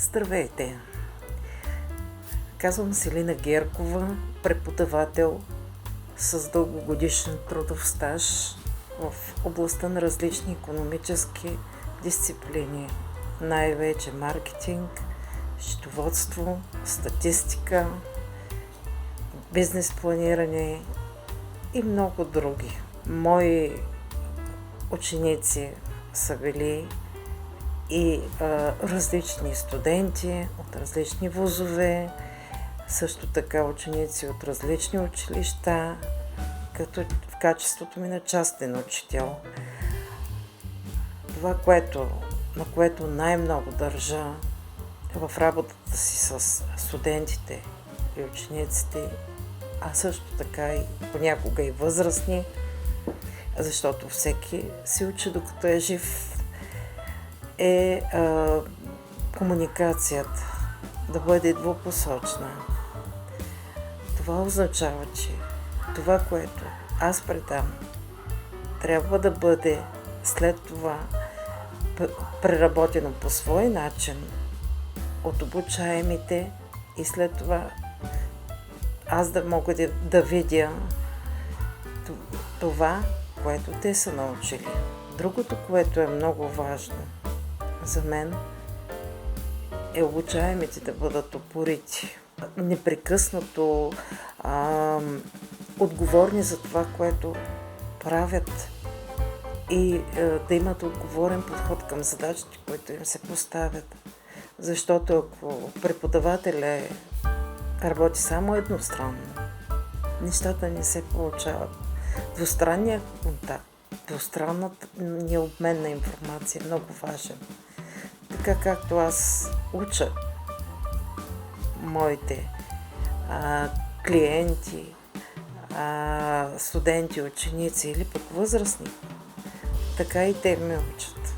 Здравейте! Казвам се Лина Геркова, преподавател с дългогодишен трудов стаж в областта на различни икономически дисциплини, най-вече маркетинг, счетоводство, статистика, бизнес планиране и много други. Мои ученици са били и различни студенти от различни вузове, също така ученици от различни училища, като в качеството ми на частен учител. Това, на което най-много държа в работата си с студентите и учениците, а също така и понякога и възрастни, защото всеки си учи докато е жив, е комуникацията да бъде двупосочна. Това означава, че това, което аз предам, трябва да бъде след това преработено по свой начин от обучаемите и след това аз да мога да видя това, което те са научили. Другото, което е много важно за мен, е обучаемите да бъдат упорити, непрекъснато отговорни за това, което правят и да имат отговорен подход към задачите, които им се поставят. Защото ако преподавателя работи само едностранно, нещата не се получават. Двустранният контакт, двустранният обмен на информация е много важен. Така както аз уча моите клиенти, студенти, ученици или пък възрастни, така и те ме учат,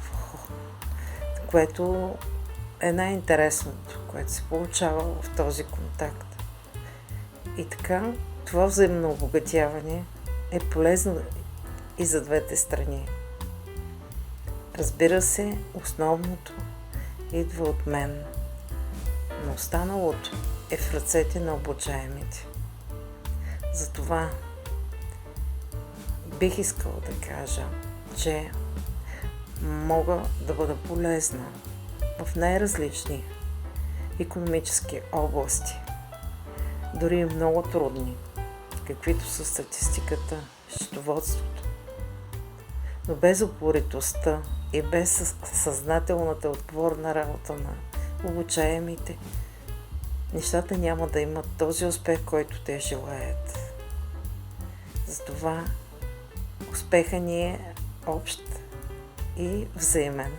което е най-интересното, което се получава в този контакт. И така, това взаимно обогатяване е полезно и за двете страни. Разбира се, основното идва от мен, но останалото е в ръцете на обучаемите. Затова бих искала да кажа, че мога да бъда полезна в най-различни икономически области, дори и много трудни, каквито са статистиката, счетоводството. Но без упоритостта и без съзнателната отговорна работа на обучаемите, нещата няма да имат този успех, който те желаят. Затова успехът ни е общ и взаимен.